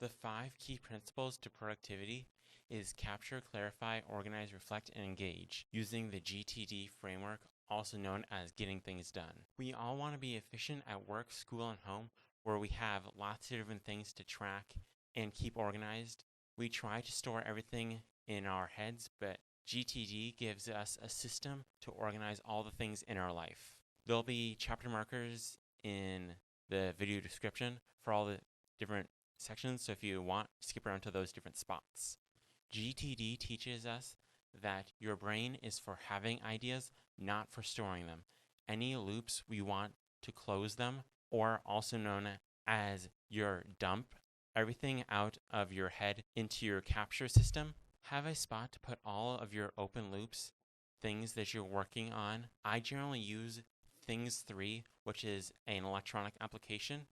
The 5 key principles to productivity is capture, clarify, organize, reflect, and engage, using the GTD framework, also known as getting things done. We all want to be efficient at work, school, and home, where we have lots of different things to track and keep organized. We try to store everything in our heads, but GTD gives us a system to organize all the things in our life. There'll be chapter markers in the video description for all the different sections, so if you want, skip around to those different spots. GTD teaches us that your brain is for having ideas, not for storing them. Any loops, we want to close them, or also known as your dump everything out of your head into your capture system. Have a spot to put all of your open loops, things that you're working on. I generally use Things 3, which is an electronic application,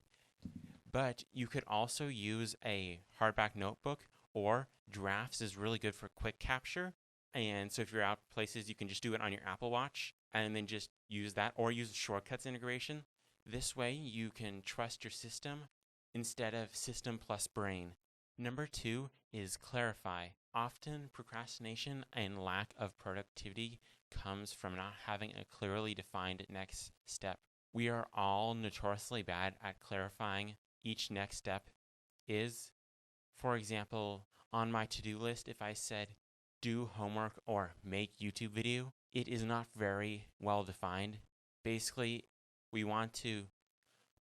but you could also use a hardback notebook, or Drafts is really good for quick capture. And so if you're out places, you can just do it on your Apple Watch and then just use that, or use the shortcuts integration. This way you can trust your system instead of system plus brain. Number 2 is clarify. Often procrastination and lack of productivity comes from not having a clearly defined next step. We are all notoriously bad at clarifying each next step is. For example, on my to-do list, if I said do homework or make YouTube video, it is not very well defined. Basically, we want to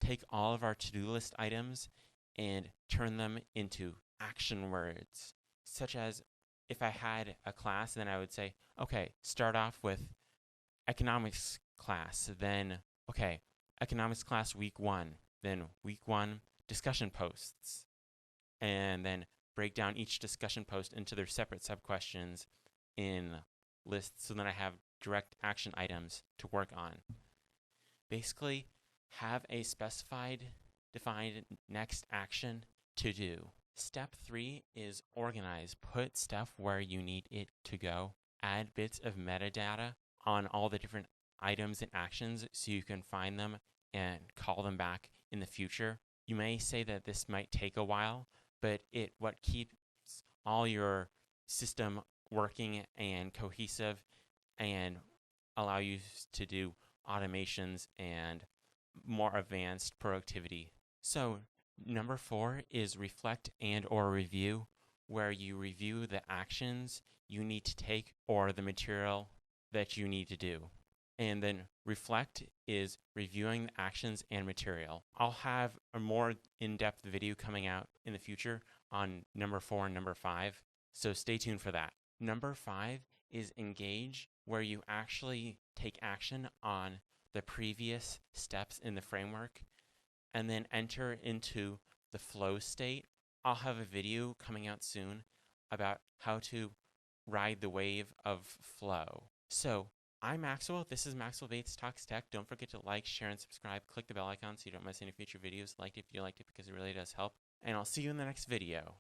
take all of our to-do list items and turn them into action words, such as if I had a class, then I would say, okay, start off with economics class, then, okay, economics class week 1, then week 1 discussion posts, and then break down each discussion post into their separate sub-questions in lists so that I have direct action items to work on. Basically, have a specified, defined next action to do. Step 3 is organize. Put stuff where you need it to go. Add bits of metadata on all the different items and actions so you can find them and call them back in the future. You may say that this might take a while, but what keeps all your system working and cohesive and allow you to do automations and more advanced productivity. So number 4 is reflect and or review, where you review the actions you need to take or the material that you need to do. And then reflect is reviewing the actions and material. I'll have a more in-depth video coming out in the future on number 4 and number 5, so stay tuned for that. Number 5 is engage, where you actually take action on the previous steps in the framework and then enter into the flow state. I'll have a video coming out soon about how to ride the wave of flow. So I'm Maxwell. This is Maxwell Bates Talks Tech. Don't forget to like, share, and subscribe. Click the bell icon so you don't miss any future videos. Like it if you liked it, because it really does help. And I'll see you in the next video.